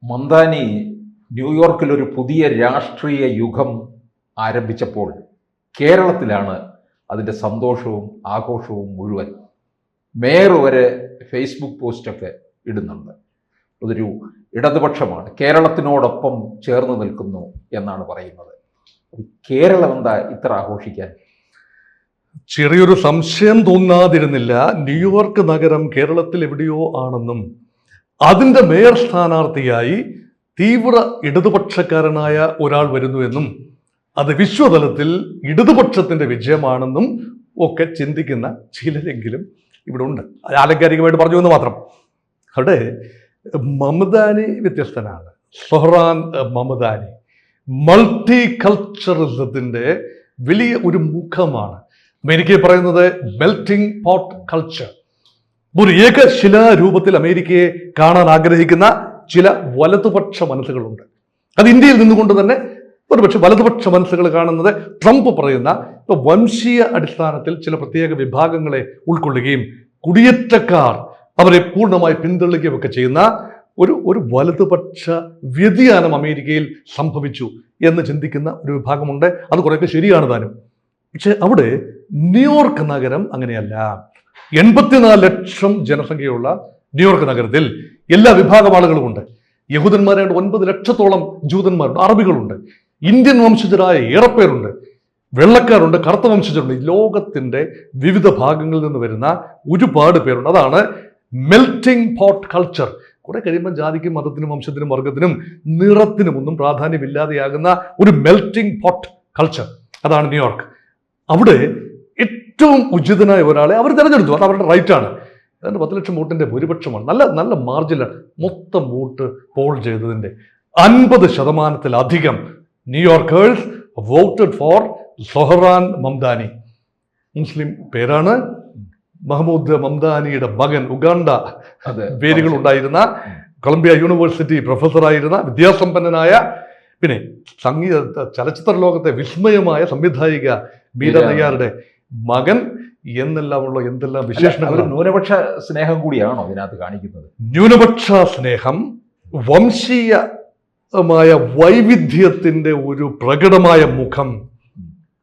Mamdani ന്യൂയോർക്കിൽ ഒരു പുതിയ രാഷ്ട്രീയ യുഗം ആരംഭിച്ചപ്പോൾ കേരളത്തിലാണ് അതിൻ്റെ സന്തോഷവും ആഘോഷവും മുഴുവൻ. മേയർ വരെ ഫേസ്ബുക്ക് പോസ്റ്റൊക്കെ ഇടുന്നുണ്ട്. അതൊരു ഇടതുപക്ഷമാണ്, കേരളത്തിനോടൊപ്പം ചേർന്ന് നിൽക്കുന്നു എന്നാണ് പറയുന്നത്. കേരളം എന്താ ഇത്ര ആഘോഷിക്കാൻ? ചെറിയൊരു സംശയം തോന്നാതിരുന്നില്ല. ന്യൂയോർക്ക് നഗരം കേരളത്തിൽ എവിടെയോ ആണെന്നും അതിൻ്റെ മേയർ സ്ഥാനാർത്ഥിയായി തീവ്ര ഇടതുപക്ഷക്കാരനായ ഒരാൾ വരുന്നു എന്നും അത് വിശ്വതലത്തിൽ ഇടതുപക്ഷത്തിന്റെ വിജയമാണെന്നും ഒക്കെ ചിന്തിക്കുന്ന ചിലരെങ്കിലും ഇവിടെ ഉണ്ട്. ആലങ്കാരികമായിട്ട് പറഞ്ഞു എന്ന് മാത്രം. അവിടെ മമദാനി വ്യത്യസ്തനാണ്. സൊഹ്റാൻ മമദാനി മൾട്ടി കൾച്ചറലിസത്തിന്റെ വലിയ ഒരു മുഖമാണ്. അമേരിക്കയെ പറയുന്നത് മെൽറ്റിംഗ് പോട്ട് കൾച്ചർ. ഒരു ഏകശിലാരൂപത്തിൽ അമേരിക്കയെ കാണാൻ ആഗ്രഹിക്കുന്ന ചില വലതുപക്ഷ മനസ്സുകളുണ്ട്. അത് ഇന്ത്യയിൽ നിന്നുകൊണ്ട് തന്നെ ഒരുപക്ഷെ വലതുപക്ഷ മനസ്സുകൾ കാണുന്നത് ട്രംപ് പറയുന്ന വംശീയ അടിസ്ഥാനത്തിൽ ചില പ്രത്യേക വിഭാഗങ്ങളെ ഉൾക്കൊള്ളുകയും കുടിയേറ്റക്കാർ അവരെ പൂർണ്ണമായി പിന്തള്ളുകയും ഒക്കെ ചെയ്യുന്ന ഒരു വലതുപക്ഷ വ്യതിയാനം അമേരിക്കയിൽ സംഭവിച്ചു എന്ന് ചിന്തിക്കുന്ന ഒരു വിഭാഗമുണ്ട്. അത് കുറേയൊക്കെ ശരിയാണ് താനും. പക്ഷെ അവിടെ ന്യൂയോർക്ക് നഗരം അങ്ങനെയല്ല. 84 ലക്ഷം ജനസംഖ്യയുള്ള ന്യൂയോർക്ക് നഗരത്തിൽ എല്ലാ വിഭാഗം ആളുകളുമുണ്ട്. യഹൂദന്മാരായിട്ട് 9 ലക്ഷത്തോളം ജൂതന്മാരുണ്ട്, അറബികളുണ്ട്, ഇന്ത്യൻ വംശജരായ ഏറെപ്പേരുണ്ട്, വെള്ളക്കാരുണ്ട്, കറുത്ത വംശജരുണ്ട്. ലോകത്തിന്റെ വിവിധ ഭാഗങ്ങളിൽ നിന്ന് വരുന്ന ഒരുപാട് പേരുണ്ട്. അതാണ് മെൽറ്റിംഗ് പോട്ട് കൾച്ചർ. കുറെ കഴിയുമ്പോൾ ജാതിക്കും മതത്തിനും വംശത്തിനും വർഗത്തിനും നിറത്തിനും ഒന്നും പ്രാധാന്യമില്ലാതെയാകുന്ന ഒരു മെൽറ്റിംഗ് പോട്ട് കൾച്ചർ. അതാണ് ന്യൂയോർക്ക്. അവിടെ ഏറ്റവും ഉചിതനായ ഒരാളെ അവർ തിരഞ്ഞെടുത്തു. അത് അവരുടെ റൈറ്റാണ്. അതിന് 10 ലക്ഷം വോട്ടിന്റെ ഭൂരിപക്ഷമാണ്. നല്ല മാർജിനാണ്. മൊത്തം വോട്ട് പോൾ ചെയ്തതിന്റെ 50% ന്യൂയോർക്കേഴ്സ് വോട്ടഡ് ഫോർ സൊഹ്റാൻ മംദാനി. മുസ്ലിം പേരാണ്. മഹമ്മൂദ് മംദാനിയുടെ മകൻ, ഉഗാണ്ട പേരുകൾ ഉണ്ടായിരുന്ന, കൊളംബിയ യൂണിവേഴ്സിറ്റി പ്രൊഫസറായിരുന്ന, വിദ്യാസമ്പന്നനായ, പിന്നെ സംഗീത ചലച്ചിത്ര ലോകത്തെ വിസ്മയമായ സംവിധായിക ബീര നയ്യാറുടെ മകൻ എന്നെല്ലാമുള്ള എന്തെല്ലാം വിശേഷണങ്ങൾ. ന്യൂനപക്ഷ സ്നേഹം കൂടിയാണോ ഇതിനകത്ത് കാണിക്കുന്നത്? ന്യൂനപക്ഷ സ്നേഹം, വംശീയമായ വൈവിധ്യത്തിന്റെ ഒരു പ്രകടമായ മുഖം.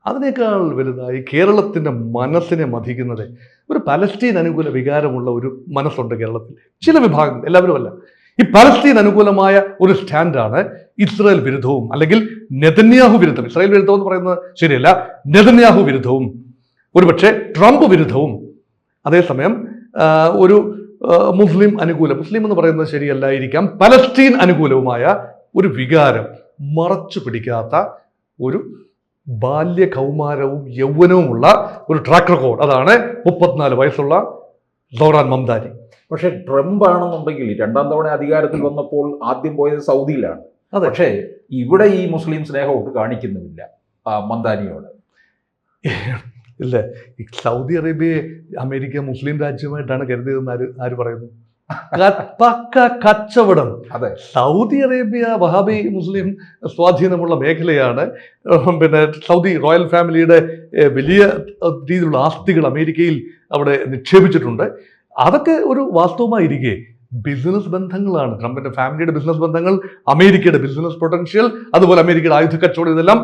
അതിനേക്കാൾ വലുതായി കേരളത്തിന്റെ മനസ്സിനെ മതിക്കുന്നത് ഒരു പലസ്തീൻ അനുകൂല വികാരമുള്ള ഒരു മനസ്സുണ്ട് കേരളത്തിൽ. ചില വിഭാഗങ്ങൾ, എല്ലാവരുമല്ല. ഈ പലസ്തീൻ അനുകൂലമായ ഒരു സ്റ്റാൻഡാണ് ഇസ്രായേൽ വിരുദ്ധവും, അല്ലെങ്കിൽ നെതന്യാഹു വിരുദ്ധം. ഇസ്രായേൽ വിരുദ്ധം എന്ന് പറയുന്നത് ശരിയല്ല, നെതന്യാഹു വിരുദ്ധവും, ഒരുപക്ഷെ ട്രംപ് വിരുദ്ധവും. അതേസമയം ഒരു മുസ്ലിം അനുകൂല, മുസ്ലിം എന്ന് പറയുന്നത് ശരിയല്ലായിരിക്കാം, പലസ്തീൻ അനുകൂലവുമായ ഒരു വികാരം മറച്ചു പിടിക്കാത്ത ഒരു ബാല്യ കൗമാരവും യൗവനവുമുള്ള ഒരു ട്രാക്ക് റെക്കോർഡ്. അതാണ് 34 വയസ്സുള്ള സൊഹ്റാൻ മംദാനി. പക്ഷെ ട്രംപ് ആണെന്നുണ്ടെങ്കിൽ 2ാം തവണ അധികാരത്തിൽ വന്നപ്പോൾ ആദ്യം പോയത് സൗദിയിലാണ്. പക്ഷേ ഇവിടെ ഈ മുസ്ലിം സ്നേഹമൊക്കെ കാണിക്കുന്നുമില്ല മംദാനിയോട്. ഇല്ലേ, സൗദി അറേബ്യയെ അമേരിക്ക മുസ്ലിം രാജ്യമായിട്ടാണ് കരുതിയതെന്ന് ആര് പറയുന്നു? പക്ക കച്ചവടം. അതെ, സൗദി അറേബ്യ വഹാബി മുസ്ലിം സ്വാധീനമുള്ള മേഖലയാണ്. പിന്നെ സൗദി റോയൽ ഫാമിലിയുടെ വലിയ രീതിയിലുള്ള ആസ്തികൾ അമേരിക്കയിൽ അവിടെ നിക്ഷേപിച്ചിട്ടുണ്ട്. അതൊക്കെ ഒരു വാസ്തവമായിരിക്കെ ബിസിനസ് ബന്ധങ്ങളാണ്. ട്രംപിന്റെ ഫാമിലിയുടെ ബിസിനസ് ബന്ധങ്ങൾ, അമേരിക്കയുടെ ബിസിനസ് പൊട്ടൻഷ്യൽ, അതുപോലെ അമേരിക്കയുടെ ആയുധ കച്ചവടം, ഇതെല്ലാം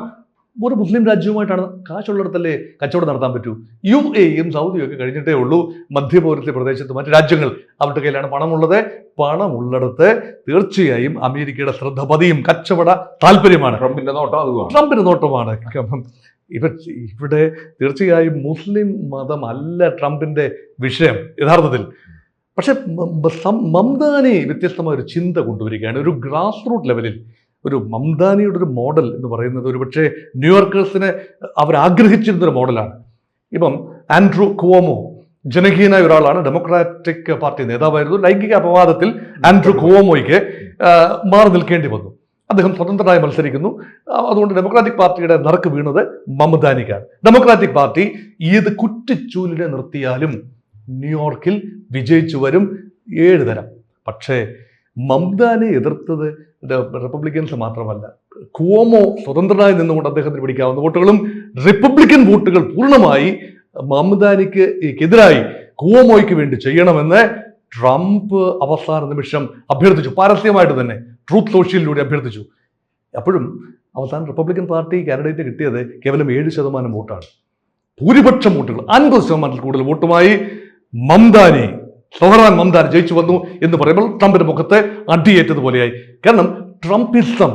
ഒരു മുസ്ലിം രാജ്യവുമായിട്ടാണ്. കാശുള്ളിടത്തല്ലേ കച്ചവടം നടത്താൻ പറ്റൂ. UAEയും സൗദിയും ഒക്കെ കഴിഞ്ഞിട്ടേ ഉള്ളൂ മധ്യപൗരസ്ത്യ പ്രദേശത്ത് മറ്റ് രാജ്യങ്ങൾ. അവരുടെ കയ്യിലാണ് പണമുള്ളത്. പണമുള്ളിടത്ത് തീർച്ചയായും അമേരിക്കയുടെ ശ്രദ്ധ പതിയും. കച്ചവട താല്പര്യമാണ്. ട്രംപിന്റെ നോട്ടമാണ്. ഇവിടെ തീർച്ചയായും മുസ്ലിം മതമല്ല ട്രംപിന്റെ വിഷയം യഥാർത്ഥത്തിൽ. പക്ഷെ മംദാനി വ്യത്യസ്തമായ ഒരു ചിന്ത കൊണ്ടുവരികയാണ്. ഒരു ഗ്രാസ് റൂട്ട് ലെവലിൽ ഒരു മംദാനിയുടെ ഒരു മോഡൽ എന്ന് പറയുന്നത് ഒരുപക്ഷെ ന്യൂയോർക്കേഴ്സിനെ അവരാഗ്രഹിച്ചിരുന്നൊരു മോഡലാണ്. ഇപ്പം ആൻഡ്രൂ കുവോമോ ജനകീയനായ ഒരാളാണ്, ഡെമോക്രാറ്റിക് പാർട്ടി നേതാവായിരുന്നു. ലൈംഗിക അപവാദത്തിൽ ആൻഡ്രൂ കുവോമോയ്ക്ക് മാറി നിൽക്കേണ്ടി വന്നു. അദ്ദേഹം സ്വതന്ത്രമായി മത്സരിക്കുന്നു. അതുകൊണ്ട് ഡെമോക്രാറ്റിക് പാർട്ടിയുടെ നറുക്ക് വീണത് മംദാനിക്കാണ്. ഡെമോക്രാറ്റിക് പാർട്ടി ഏത് കുറ്റിച്ചൂലിനെ നിർത്തിയാലും ന്യൂയോർക്കിൽ വിജയിച്ചു വരും 7 തരം. പക്ഷേ മംദാനെ എതിർത്തത് റിപ്പബ്ലിക്കൻസ് മാത്രമല്ല, കുവോമോ സ്വതന്ത്രനായി നിന്നുകൊണ്ട് അദ്ദേഹത്തിന് പിടിക്കാവുന്ന വോട്ടുകളും റിപ്പബ്ലിക്കൻ വോട്ടുകൾ പൂർണ്ണമായി മംദാനിക്കെതിരായി കുവോമോയ്ക്ക് വേണ്ടി ചെയ്യണമെന്ന് ട്രംപ് അവസാന നിമിഷം അഭ്യർത്ഥിച്ചു. പരസ്യമായിട്ട് തന്നെ ട്രൂത്ത് സോഷ്യലിലൂടെ അഭ്യർത്ഥിച്ചു. അപ്പോഴും അവസാനം റിപ്പബ്ലിക്കൻ പാർട്ടി കാൻഡിഡേറ്റ് കിട്ടിയത് കേവലം 7% വോട്ടാണ്. ഭൂരിപക്ഷം വോട്ടുകൾ 50% കൂടുതൽ വോട്ടുമായി സൊഹറാൻ മംദാനി ജയിച്ചു വന്നു എന്ന് പറയുമ്പോൾ ട്രംപിന്റെ മുഖത്ത് അടിയേറ്റതുപോലെയായി. കാരണം ട്രംപിസം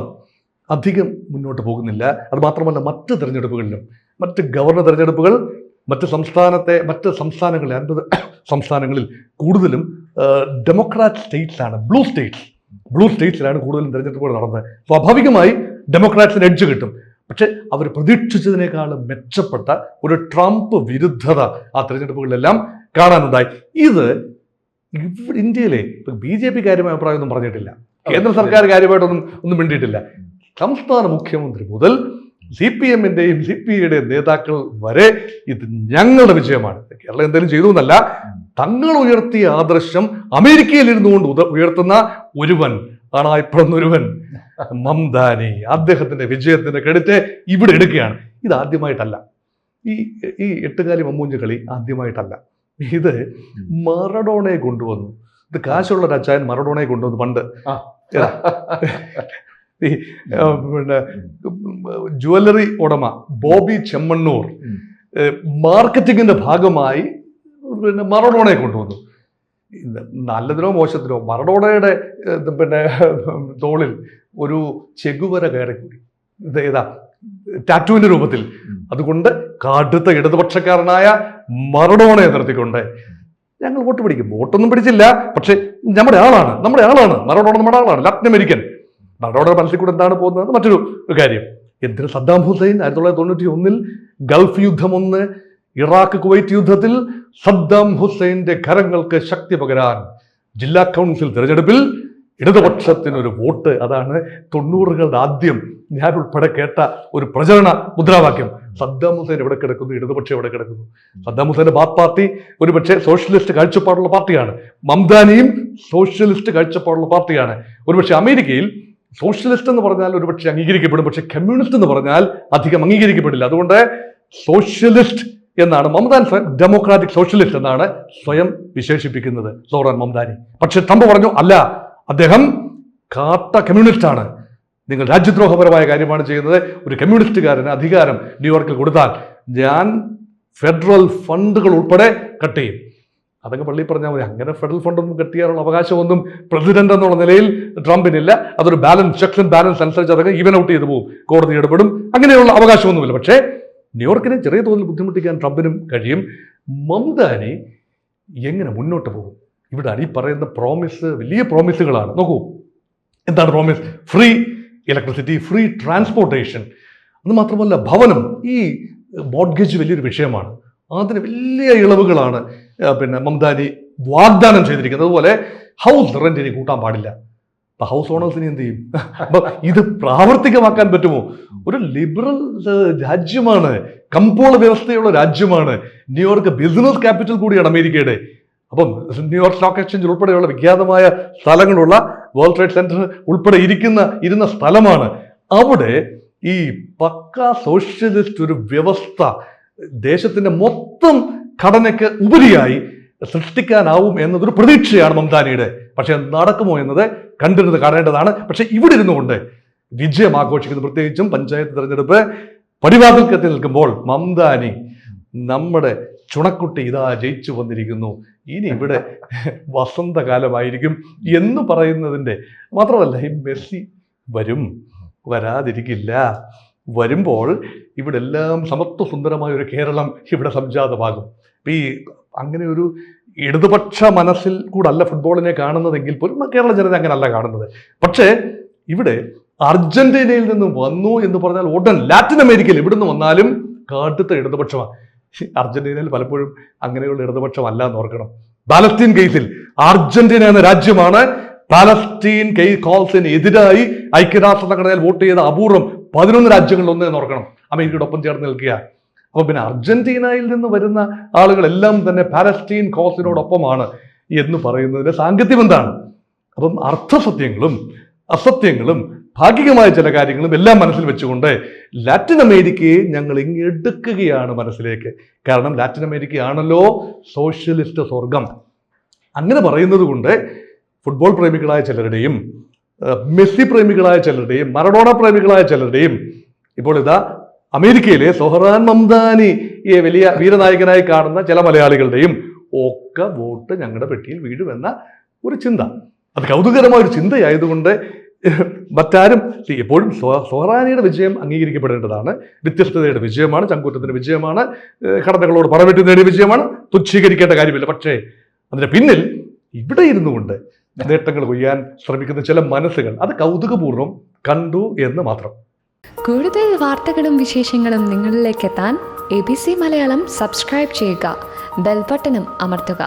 അധികം മുന്നോട്ട് പോകുന്നില്ല. അത് മാത്രമല്ല, മറ്റ് തെരഞ്ഞെടുപ്പുകളിലും, മറ്റ് ഗവർണർ തെരഞ്ഞെടുപ്പുകൾ മറ്റ് സംസ്ഥാനങ്ങളിൽ 50 സംസ്ഥാനങ്ങളിൽ കൂടുതലും ഡെമോക്രാറ്റ് സ്റ്റേറ്റ്സാണ്, ബ്ലൂ സ്റ്റേറ്റ്സിലാണ് കൂടുതലും തെരഞ്ഞെടുപ്പുകൾ നടന്നത്. സ്വാഭാവികമായി ഡെമോക്രാറ്റ്സിന് എഡ്ജ് കിട്ടും. പക്ഷെ അവർ പ്രതീക്ഷിച്ചതിനേക്കാളും മെച്ചപ്പെട്ട ഒരു ട്രംപ് വിരുദ്ധത ആ തെരഞ്ഞെടുപ്പുകളിലെല്ലാം കാണാനുണ്ടായി. ഇത് ഇന്ത്യയിലെ BJP കാര്യമായ അഭിപ്രായമൊന്നും പറഞ്ഞിട്ടില്ല, കേന്ദ്ര സർക്കാർ കാര്യമായിട്ടൊന്നും മിണ്ടിയിട്ടില്ല. സംസ്ഥാന മുഖ്യമന്ത്രി മുതൽ CPM-ന്റെയും CPI-യുടെയും നേതാക്കൾ വരെ ഇത് ഞങ്ങളുടെ വിജയമാണ്, കേരളം എന്തെങ്കിലും ചെയ്തു എന്നല്ല, തങ്ങൾ ഉയർത്തിയ ആദർശം അമേരിക്കയിൽ ഇരുന്നുകൊണ്ട് ഉയർത്തുന്ന ഒരുവൻ ഒരുവൻ മംദാനി അദ്ദേഹത്തിന്റെ വിജയത്തിന്റെ ക്രെഡിറ്റ് ഇവിടെ എടുക്കുകയാണ്. ഇത് ആദ്യമായിട്ടല്ല, ഈ എട്ടുകാലി മമ്മൂഞ്ഞ് കളി ആദ്യമായിട്ടല്ല. ഇത് മറഡോണയെ കൊണ്ടുവന്നു. ഇത് കാശുള്ള ഒരു അച്ചായൻ മറഡോണയെ കൊണ്ടുവന്നു പണ്ട്. പിന്നെ ജുവല്ലറി ഉടമ ബോബി ചെമ്മണ്ണൂർ മാർക്കറ്റിങ്ങിന്റെ ഭാഗമായി പിന്നെ മറഡോണയെ കൊണ്ടുവന്നു. നല്ലതിനോ മോശത്തിനോ മറഡോണയുടെ പിന്നെ തോളിൽ ഒരു ചെഗുവര കയറിക്കൂടി, ഏതാ ടാറ്റുവിന്റെ രൂപത്തിൽ. അതുകൊണ്ട് കടുത്ത ഇടതുപക്ഷക്കാരനായ മറഡോണയെ നിർത്തിക്കൊണ്ട് ഞങ്ങൾ വോട്ട് പിടിക്കും. വോട്ടൊന്നും പിടിച്ചില്ല, പക്ഷെ നമ്മുടെ ആളാണ് മറഡോണ, നമ്മുടെ ആളാണ്, ലാറ്റിൻ അമേരിക്കൻ. മറഡോണയുടെ മനസ്സിൽ കൂടെ എന്താണ് പോകുന്നത് മറ്റൊരു കാര്യം. എന്തിന് സദ്ദാം ഹുസൈൻ 1991 ഗൾഫ് യുദ്ധം 1, ഇറാഖ് കുവൈറ്റ് യുദ്ധത്തിൽ സദ്ദാം ഹുസൈന്റെ കരങ്ങൾക്ക് ശക്തി പകരാൻ ജില്ലാ കൗൺസിൽ തെരഞ്ഞെടുപ്പിൽ ഇടതുപക്ഷത്തിനൊരു വോട്ട്. അതാണ് 90കളുടെ ആദ്യം ഞാൻ ഉൾപ്പെടെ കേട്ട ഒരു പ്രചരണ മുദ്രാവാക്യം. സദ്ദാം ഹുസൈൻ എവിടെ കിടക്കുന്നു, ഇടതുപക്ഷം എവിടെ കിടക്കുന്നു. സദ്ദാം ഹുസൈന്റെ ബാത്ത് പാർട്ടി ഒരുപക്ഷെ സോഷ്യലിസ്റ്റ് കാഴ്ചപ്പാടുള്ള പാർട്ടിയാണ്, മംദാനിയും സോഷ്യലിസ്റ്റ് കാഴ്ചപ്പാടുള്ള പാർട്ടിയാണ്. ഒരുപക്ഷെ അമേരിക്കയിൽ സോഷ്യലിസ്റ്റ് എന്ന് പറഞ്ഞാൽ ഒരുപക്ഷെ അംഗീകരിക്കപ്പെടും, പക്ഷെ കമ്മ്യൂണിസ്റ്റ് എന്ന് പറഞ്ഞാൽ അധികം അംഗീകരിക്കപ്പെടില്ല. അതുകൊണ്ട് സോഷ്യലിസ്റ്റ് എന്നാണ് മംദാനി, ഡെമോക്രാറ്റിക് സോഷ്യലിസ്റ്റ് എന്നാണ് സ്വയം വിശേഷിപ്പിക്കുന്നത് സൊഹറാൻ മംദാനി. പക്ഷെ ട്രംപ് പറഞ്ഞു അല്ല, അദ്ദേഹം കാട്ട കമ്മ്യൂണിസ്റ്റാണ്, നിങ്ങൾ രാജ്യദ്രോഹപരമായ കാര്യമാണ് ചെയ്യുന്നത്. ഒരു കമ്മ്യൂണിസ്റ്റുകാരന് അധികാരം ന്യൂയോർക്കിൽ കൊടുത്താൽ ഞാൻ ഫെഡറൽ ഫണ്ടുകൾ ഉൾപ്പെടെ കട്ട് ചെയ്യും. അതങ്ങ് പള്ളി പറഞ്ഞാൽ മതി. അങ്ങനെ ഫെഡറൽ ഫണ്ടൊന്നും കട്ട് ചെയ്യാനുള്ള അവകാശമൊന്നും പ്രസിഡന്റ് എന്നുള്ള നിലയിൽ ട്രംപിനില്ല. അതൊരു ചെക്സ് ആൻഡ് ബാലൻസ് അനുസരിച്ച് അതൊക്കെ ഈവൻ ഔട്ട് ചെയ്തു പോകും, കോടതി ഇടപെടും, അങ്ങനെയുള്ള അവകാശമൊന്നുമില്ല. പക്ഷേ ന്യൂയോർക്കിനെ ചെറിയ തോതിൽ ബുദ്ധിമുട്ടിക്കാൻ ട്രംപിനും കഴിയും. മംദാനി എങ്ങനെ മുന്നോട്ട് പോകും? ഇവിടെയാണ് ഈ പറയുന്ന പ്രോമിസ്, വലിയ പ്രോമിസുകളാണ്. നോക്കൂ, എന്താണ് promise? Free electricity, free transportation, അത് മാത്രമല്ല ഭവനം. ഈ മോർഗേജ് വലിയൊരു വിഷയമാണ്, അതിന് വലിയ ഇളവുകളാണ് പിന്നെ മംദാനി വാഗ്ദാനം ചെയ്തിരിക്കുന്നത്. അതുപോലെ ഹൗസ് റെന്റ് ഇനി കൂട്ടാൻ പാടില്ല. അപ്പൊ ഹൗസ് ഓണേഴ്സിന് എന്ത് ചെയ്യും? അപ്പൊ ഇത് പ്രാവർത്തികമാക്കാൻ പറ്റുമോ? ഒരു ലിബറൽ രാജ്യമാണ്, കമ്പോള വ്യവസ്ഥയുള്ള രാജ്യമാണ്. ന്യൂയോർക്ക് ബിസിനസ് ക്യാപിറ്റൽ കൂടിയാണ് അമേരിക്കയുടെ. അപ്പം ന്യൂയോർക്ക് സ്റ്റോക്ക് എക്സ്ചേഞ്ച് ഉൾപ്പെടെയുള്ള വിഖ്യാതമായ സ്ഥലങ്ങളുള്ള വേൾഡ് ട്രേഡ് സെന്റർ ഉൾപ്പെടെ ഇരുന്ന സ്ഥലമാണ്. അവിടെ ഈ പക്ക സോഷ്യലിസ്റ്റ് ഒരു വ്യവസ്ഥ ദേശത്തിന്റെ മൊത്തം ഘടനയ്ക്ക് ഉപരിയായി സൃഷ്ടിക്കാനാവും എന്നതൊരു പ്രതീക്ഷയാണ് മംദാനിയുടെ. പക്ഷെ നടക്കുമോ എന്നത് കണ്ടിരുന്ന് കാണേണ്ടതാണ്. പക്ഷെ ഇവിടെ ഇരുന്നുകൊണ്ട് വിജയം ആഘോഷിക്കുന്നത്, പ്രത്യേകിച്ചും പഞ്ചായത്ത് തെരഞ്ഞെടുപ്പ് പടിവാതിൽക്കെത്തി നിൽക്കുമ്പോൾ മംദാനി നമ്മുടെ ചുണക്കുട്ടി ഇതാ ജയിച്ചു വന്നിരിക്കുന്നു, ഇനി ഇവിടെ വസന്തകാലമായിരിക്കും എന്ന് പറയുന്നതിൻ്റെ മാത്രമല്ല, ഈ മെസ്സി വരാതിരിക്കില്ല. വരുമ്പോൾ ഇവിടെ എല്ലാം സമത്വ സുന്ദരമായ ഒരു കേരളം ഇവിടെ സംജാതമാകും. ഈ അങ്ങനെ ഒരു ഇടതുപക്ഷ മനസ്സിൽ കൂടല്ല ഫുട്ബോളിനെ കാണുന്നതെങ്കിൽ പോലും കേരള ജനത അങ്ങനല്ല കാണുന്നത്. പക്ഷേ ഇവിടെ അർജന്റീനയിൽ നിന്ന് വന്നു എന്ന് പറഞ്ഞാൽ ഉടൻ ലാറ്റിൻ അമേരിക്കയിൽ എവിടുന്ന് വന്നാലും കടുത്ത ഇടതുപക്ഷമാണ്. അർജന്റീനയിൽ പലപ്പോഴും അങ്ങനെയുള്ള ഇടതുപക്ഷം അല്ല എന്ന് ഓർക്കണം. പാലസ്തീൻ കേസിൽ അർജന്റീന എന്ന രാജ്യമാണ് പാലസ്തീൻ കോൾസിന് എതിരായി ഐക്യരാഷ്ട്ര സംഘടനയിൽ വോട്ട് ചെയ്ത അപൂർവം 11 രാജ്യങ്ങളിൽ ഒന്ന് എന്ന് ഓർക്കണം, അമേരിക്കയുടെ ഒപ്പം ചേർന്ന് നിൽക്കുക. അപ്പൊ പിന്നെ അർജന്റീനയിൽ നിന്ന് വരുന്ന ആളുകളെല്ലാം തന്നെ പാലസ്തീൻ കോസിനോടൊപ്പമാണ് എന്ന് പറയുന്നതിന്റെ സാങ്കത്യം എന്താണ്? അപ്പം അർത്ഥസത്യങ്ങളും അസത്യങ്ങളും ഭാഗികമായ ചില കാര്യങ്ങളും എല്ലാം മനസ്സിൽ വെച്ചുകൊണ്ട് ലാറ്റിൻ അമേരിക്കയെ ഞങ്ങൾ ഇങ്ങെടുക്കുകയാണ് മനസ്സിലേക്ക്. കാരണം ലാറ്റിൻ അമേരിക്കയാണല്ലോ സോഷ്യലിസ്റ്റ് സ്വർഗം. അങ്ങനെ പറയുന്നത് കൊണ്ട് ഫുട്ബോൾ പ്രേമികളായ ചിലരുടെയും മെസ്സി പ്രേമികളായ ചിലരുടെയും മറഡോണ പ്രേമികളായ ചിലരുടെയും ഇപ്പോൾ ഇതാ അമേരിക്കയിലെ സൊഹറാൻ മംദാനിയെ വലിയ വീരനായകനായി കാണുന്ന ചില മലയാളികളുടെയും ഒക്കെ വോട്ട് ഞങ്ങളുടെ പെട്ടിയിൽ വീഴുമെന്ന ഒരു ചിന്ത. അത് കൗതുകരമായ ഒരു ചിന്തയായതുകൊണ്ട് മറ്റാരും എപ്പോഴും സൊഹറാനിയുടെ വിജയം അംഗീകരിക്കപ്പെടേണ്ടതാണ്. വ്യത്യസ്തതയുടെ വിജയമാണ്, ചങ്കൂറ്റത്തിന്റെ വിജയമാണ്, ഘടനകളോട് പറവെട്ടി നേടിയ വിജയമാണ്, തുച്ഛീകരിക്കേണ്ട കാര്യമില്ല. പക്ഷേ അതിന്റെ പിന്നിൽ ഇവിടെ ഇരുന്നു കൊണ്ട് നേട്ടങ്ങൾ കൊയ്യാൻ ശ്രമിക്കുന്ന ചില മനസ്സുകൾ അത് കൗതുകപൂർവ്വം കണ്ടു എന്ന് മാത്രം. കൂടുതൽ വാർത്തകളും വിശേഷങ്ങളും നിങ്ങളിലേക്ക് എത്താൻ ABC മലയാളം സബ്സ്ക്രൈബ് ചെയ്യുക, ബെൽ ബട്ടണും അമർത്തുക.